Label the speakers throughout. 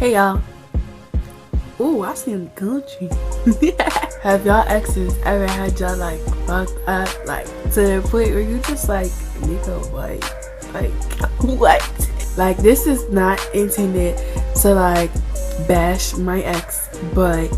Speaker 1: Hey y'all. Ooh, I seen the country. Have y'all exes ever had y'all like fucked up like to the point where you just like, nigga, what? Like what? Like, this is not intended to like bash my ex, but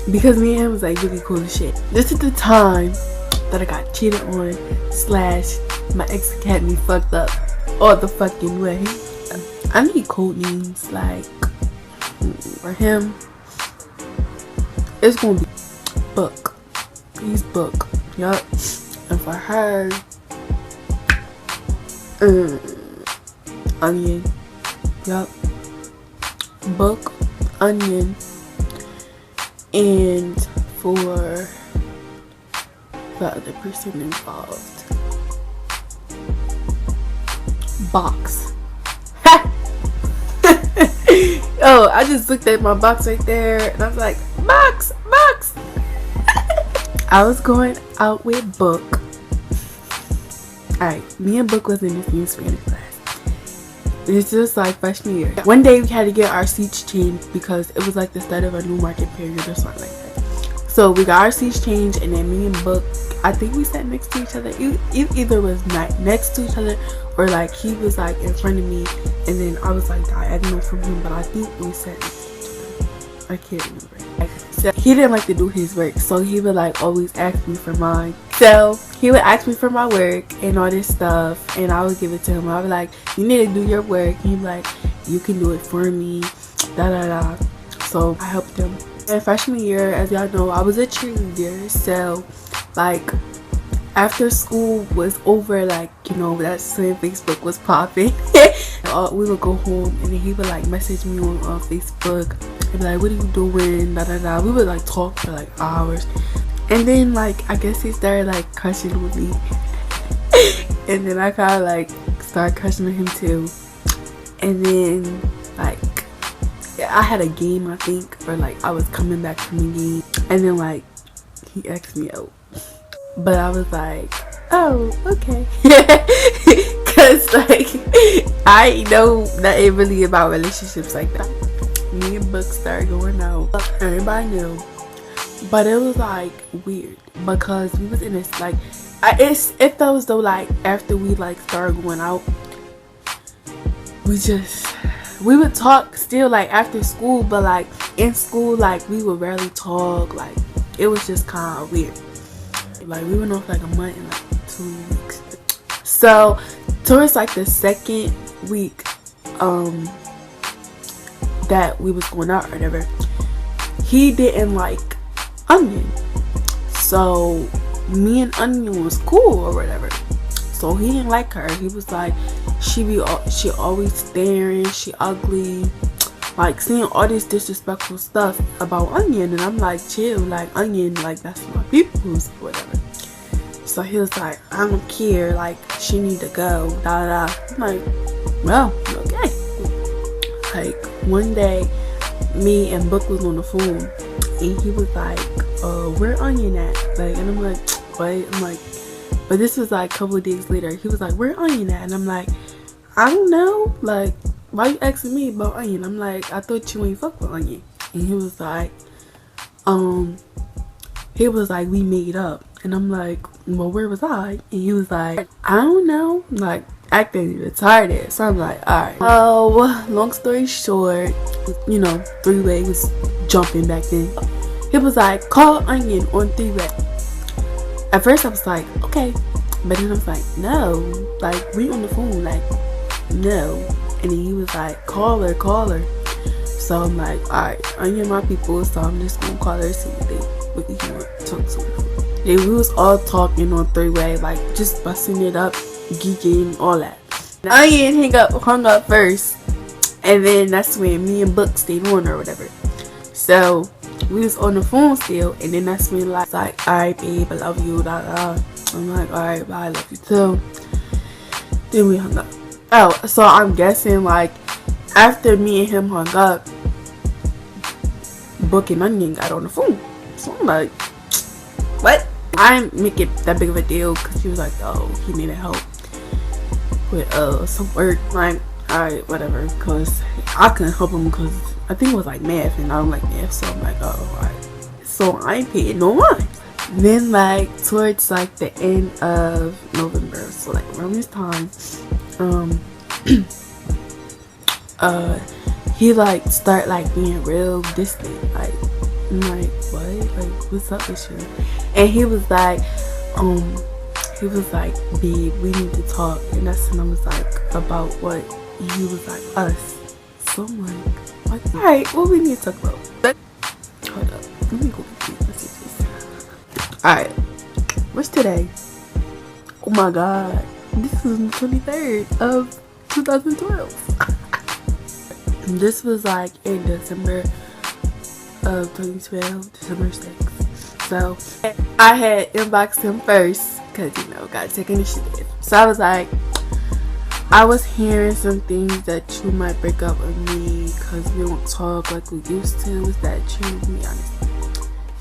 Speaker 1: because me and him was like really cool as shit. This is the time that I got cheated on / my ex had me fucked up all the fucking way. I need code names like for him. It's gonna be Book. He's Book. Yup. And for her, Onion. Yup. Book, Onion. And for the other person involved, Box. Oh, I just looked at my box right there and I was like, Box. I was going out with Book. Alright, me and Book was in the same Spanish class. It's just like freshman year. One day we had to get our seats changed because it was like the start of a new market period or something like that. So we got our seats changed, and then me and Book, I think we sat next to each other. It either was not next to each other or like he was like in front of me, and then I was like diagonal from him, but I think we sat next to each other. I can't remember. So he didn't like to do his work, so he would like always ask me for mine. So he would ask me for my work and all this stuff, and I would give it to him. I would be like, you need to do your work. And he'd be like, you can do it for me, da da da. So I helped him. And freshman year, as y'all know, I was a cheerleader. So like after school was over, like, you know, that's when Facebook was popping. We would go home, and then he would like message me on Facebook and be like, what are you doing, da da da. We would like talk for like hours. And then like I guess he started like crushing with me. And then I kind of like started crushing with him too. And then like I had a game, I think, or like I was coming back from the game, and then like he asked me out, but I was like, oh, okay. Cause like I know nothing really about relationships like that. Me and Book started going out. Everybody knew. But it was like weird because we was in this like it felt as though like after we like started going out, we would talk still like after school, but like in school like we would rarely talk. Like it was just kind of weird. Like we went off like a month and like 2 weeks. So towards like the second week that we was going out or whatever, he didn't like Onion. So me and Onion was cool or whatever. So he didn't like her. He was like, she always staring, she ugly, like saying all this disrespectful stuff about Onion. And I'm like, chill, like Onion, like that's my people's or whatever. So he was like, I don't care, like she need to go, da da. I'm like, well, okay. Like one day me and Book was on the phone, and he was like, where Onion at? Like, and I'm like, what? I'm like, but this was like a couple of days later. He was like, where Onion at? And I'm like, I don't know. Like, why you asking me about Onion? I'm like, I thought you ain't fuck with Onion. And he was like, we made up. And I'm like, well, where was I? And he was like, I don't know. Like, acting retarded. So I'm like, alright. Oh, long story short, you know, 3-way was jumping back then. He was like, call Onion on 3-way. At first I was like, okay. But then I was like, no. Like, we on the phone. Like, no. And then he was like, call her. So I'm like, alright, Onion my people. So I'm just gonna call her, see what he want to talk to her. And we was all talking on 3-way, like just busting it up, geeking, all that. Onion hung up first. And then that's when me and Book stayed on or whatever. So we was on the phone still, and then that's when like alright babe, I love you, da da. I'm like, alright, bye, I love you too. Then we hung up. Oh, so I'm guessing like after me and him hung up, Book and Onion got on the phone. So I'm like, what? I didn't make it that big of a deal because she was like, oh, he needed help with some work. Like, alright, whatever, because I couldn't help him because I think it was like math and I don't like math, so I'm like, oh, alright. So I ain't paying no mind. Then like towards like the end of November, so like around this time, he like start like being real distant. Like I'm like, what? Like what's up with you? And he was like, babe, we need to talk. And that's when I was like, about what? He was like, us. So I'm like, what? Alright, what we need to talk about? Hold up, let me go get these messages. Alright, what's today? Oh my god, this is the 23rd of 2012. This was like in December of 2012, December 6th. So I had inboxed him first because, you know, gotta take initiative. So I was like, I was hearing some things that you might break up with me because we don't talk like we used to. Is that true? To be honest.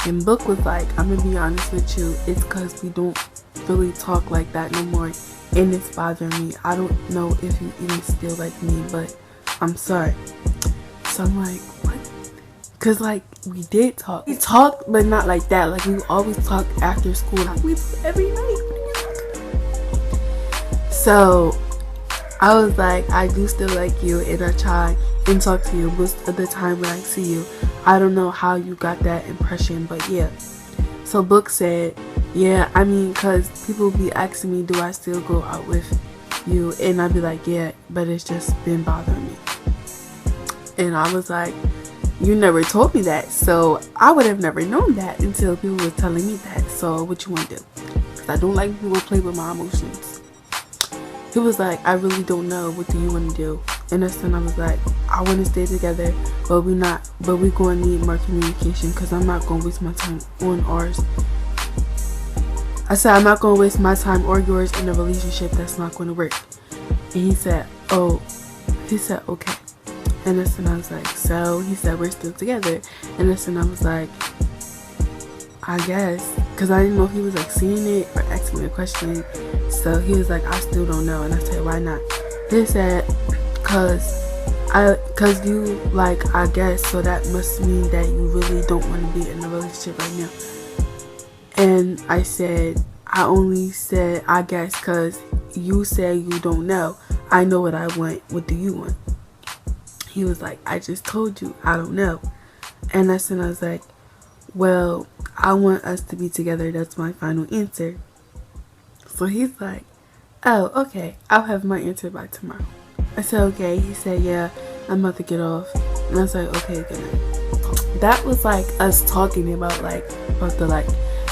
Speaker 1: And Book was like, I'm gonna be honest with you, it's because we don't really talk like that no more, and it's bothering me. I don't know if you even still like me, but I'm sorry. So I'm like, what? Cause like we did talk. We talked, but not like that. Like we always talk after school. Like we every night. So I was like, I do still like you, and I try and talk to you most of the time when I see you. I don't know how you got that impression, but yeah. So Book said, yeah, I mean, cause people be asking me, do I still go out with you? And I'd be like, yeah, but it's just been bothering me. And I was like, you never told me that, so I would have never known that until people were telling me that. So what you want to do? Because I don't like people play with my emotions. He was like, I really don't know. What do you want to do? And that's when I was like, I want to stay together, but we're going to need more communication because I'm not going to waste my time on ours. I said, I'm not going to waste my time or yours in a relationship that's not going to work. And he said, okay. And that's when I was like, so he said, we're still together. And that's when I was like, I guess, because I didn't know if he was like seeing it or asking me a question. So he was like, I still don't know. And I said, why not? He said, cause you like, I guess, so that must mean that you really don't want to be in a relationship right now. And I said, I only said, I guess, cause you said you don't know. I know what I want. What do you want? He was like, I just told you, I don't know. And that's when I was like, well, I want us to be together. That's my final answer. So he's like, oh, okay, I'll have my answer by tomorrow. I said, okay. He said, yeah, I'm about to get off. And I was like, okay, good night. That was like us talking about the like,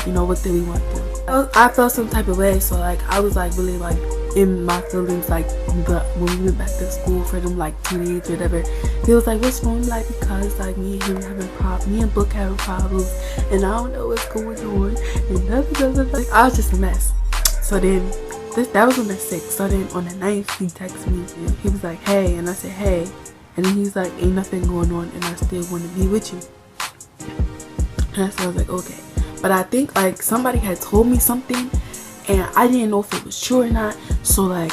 Speaker 1: you know, what do we want to do? I felt some type of way, so like I was like really like in my feelings, like when we went back to school for them like 2 days, whatever. He was like, what's wrong? Like, because like me and him having problems, me and Book having problems, and I don't know what's going on, and nothing. Like, I was just a mess. So then that was on the 6th. So then on the 9th he texted me and he was like, hey, and I said, hey, and then he's like, ain't nothing going on and I still want to be with you. And so I was like, okay. But I think like somebody had told me something and I didn't know if it was true or not. So like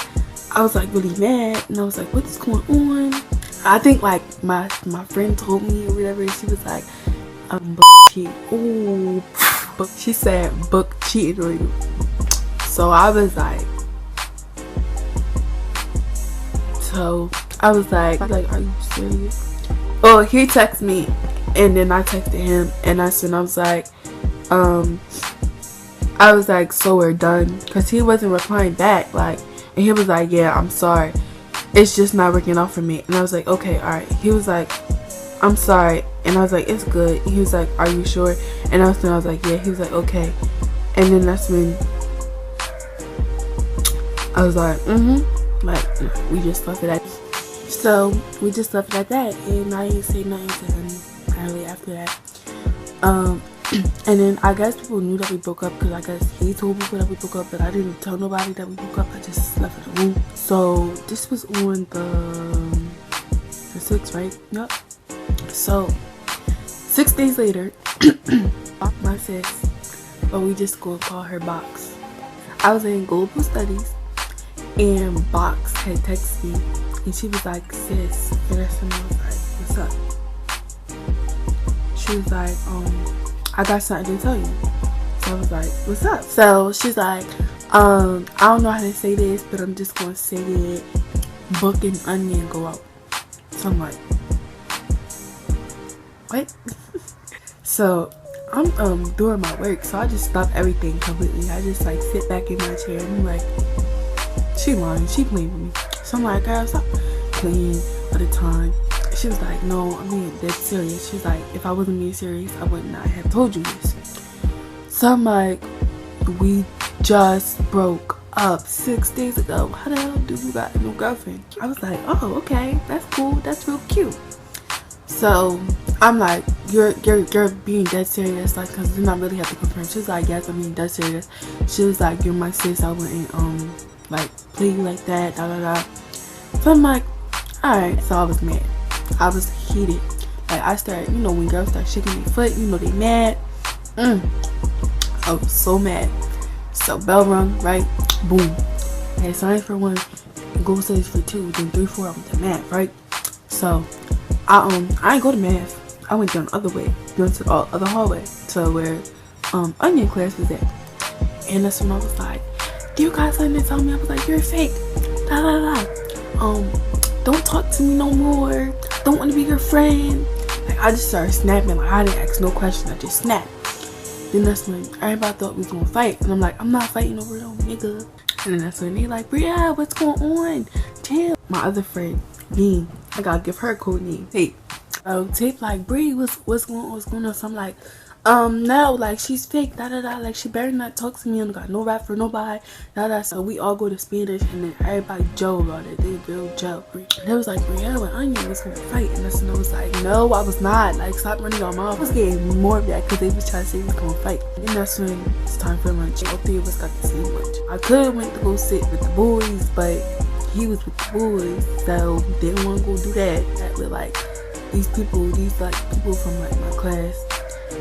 Speaker 1: I was like really mad and I was like, what is going on? I think like my friend told me or whatever. She was like, cheating. Ooh, but she said Book cheated on you. So I was like, are you serious? Oh, he texted me and then I texted him and that's when I was like, so we're done, because he wasn't replying back, like, and he was like, yeah, I'm sorry, it's just not working out for me. And I was like, okay, alright. He was like, I'm sorry, and I was like, it's good. He was like, are you sure? And I was like, yeah. He was like, okay. And then that's when I was like, like, we just left it at. So we just left it at that, and I didn't say nothing to him apparently after that. And then I guess people knew that we broke up because I guess he told people that we broke up, but I didn't tell nobody that we broke up. I just left the room. So this was on the 6th, right? Yep. So 6 days later, my sis, but we just go call her Box. I was in global studies and Box had texted me And she was like, sis. And that's when I was like, what's up? She was like, I got something to tell you. So I was like, what's up? So she's like, I don't know how to say this, but I'm just gonna say it. Book an onion, go out. So I'm like, what? So I'm doing my work, so I just stop everything completely. I just like sit back in my chair and I'm like, she lying, she playing with me. So I'm like, girl, stop playing all the time. She was like, no, I'm being dead serious. She's like, if I wasn't being serious, I would not have told you this. So I'm like, we just broke up 6 days ago. How the hell do you got a new girlfriend? I was like, oh, okay, that's cool, that's real cute. So I'm like, you're being dead serious, like, cause you not really have to confirm. She was like, yes, I'm being dead serious. She was like, you're my sis, I wouldn't like play you like that, da da da. So I'm like, alright. So I was mad, I was heated. Like, I started, you know, when girls start shaking their foot, you know they mad. I was so mad. So bell rung, right? Boom. I had signs for 1, go upstairs for 2, then 3, 4. I went to math, right? So I ain't go to math. I went down the other way, going to the other hallway to where onion class was at. And that's when I was like, you got something to tell me? I was like, you're fake. Da da da. Don't talk to me no more. Don't want to be your friend. Like, I just started snapping. Like, I didn't ask no question. I just snapped. Then that's when everybody thought we was gonna fight, and I'm like, I'm not fighting over no nigga. And then that's when they like, Bria, what's going on? Chill. My other friend, Bean, I gotta give her a code name, Tape. Tape like, Bria, what's going on? So I'm like, no, like, she's fake, da da da. Like, she better not talk to me. I don't got no rap for nobody, da da. So we all go to Spanish, and then everybody Joe about it. They real Joe. And they was like, Bria and Onion was gonna fight, and that's when I was like, no, I was not. Like, stop running your mouth. I was getting more of that because they was trying to say we was gonna fight. And that's when it's time for lunch. All 3 of us got the same lunch. I could have went to go sit with the boys, but he was with the boys, so didn't want to go do that. That with like these like people from like my class.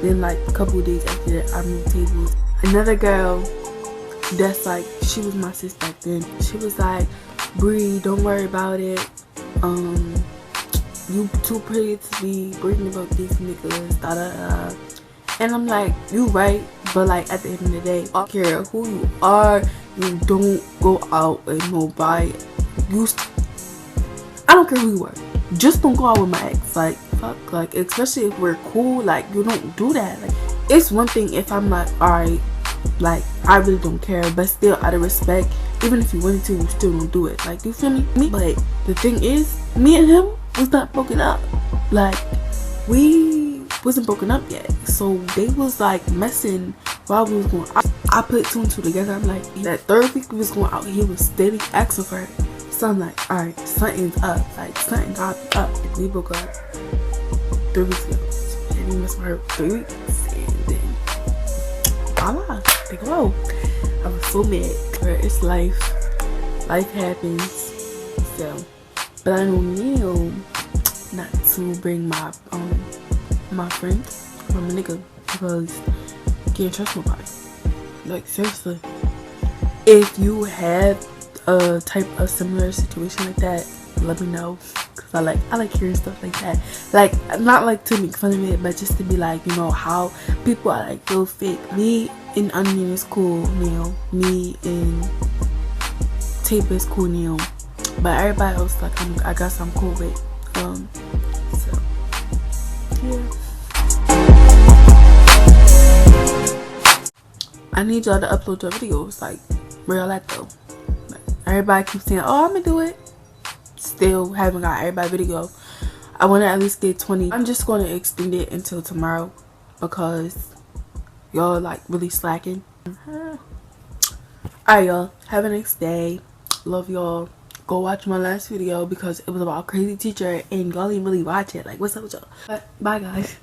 Speaker 1: Then like a couple of days after that, I moved tables. Another girl that's like, she was my sis back then. She was like, Bree, don't worry about it. You too pretty to be worrying about these niggas, da da da. And I'm like, you right, but like at the end of the day, I don't care who you are. You don't go out with nobody. I don't care who you are. Just don't go out with my ex. Like, fuck, like, especially if we're cool, like, you don't do that. Like, it's one thing if I'm like, alright, like, I really don't care, but still, out of respect, even if you wanted to, you still don't do it. Like, you feel me? But the thing is, me and him was not broken up. Like, we wasn't broken up yet. So they was like messing while we was going out. I put 2 and 2 together. I'm like, that 3rd week we was going out, he was steady asking for her. So I'm like, alright, something's up. Like, something got up. We broke up 3 weeks ago. So he messed with her 3 weeks. And then, voila, they go. I was so mad. But it's life. Life happens. So, but I know Neil not to bring my my friends from a nigga because you can't trust nobody. Like, seriously. If you have a type of similar situation like that, let me know, because I like hearing stuff like that. Like, not like to make fun of it, but just to be like, you know, how people are like real fake. Me and Onion is cool now. Me and Tape is cool now. But everybody else, like, I guess I'm cool with. So yeah. I need y'all to upload your videos. Like, where y'all at though? Like, everybody keeps saying, oh, I'm gonna do it. Still haven't got everybody video. I want to at least get 20. I'm just going to extend it until tomorrow because y'all like really slacking. Alright, y'all, have a nice day. Love y'all. Go watch my last video because it was about a crazy teacher and y'all didn't really watch it. Like, what's up with y'all? Bye guys.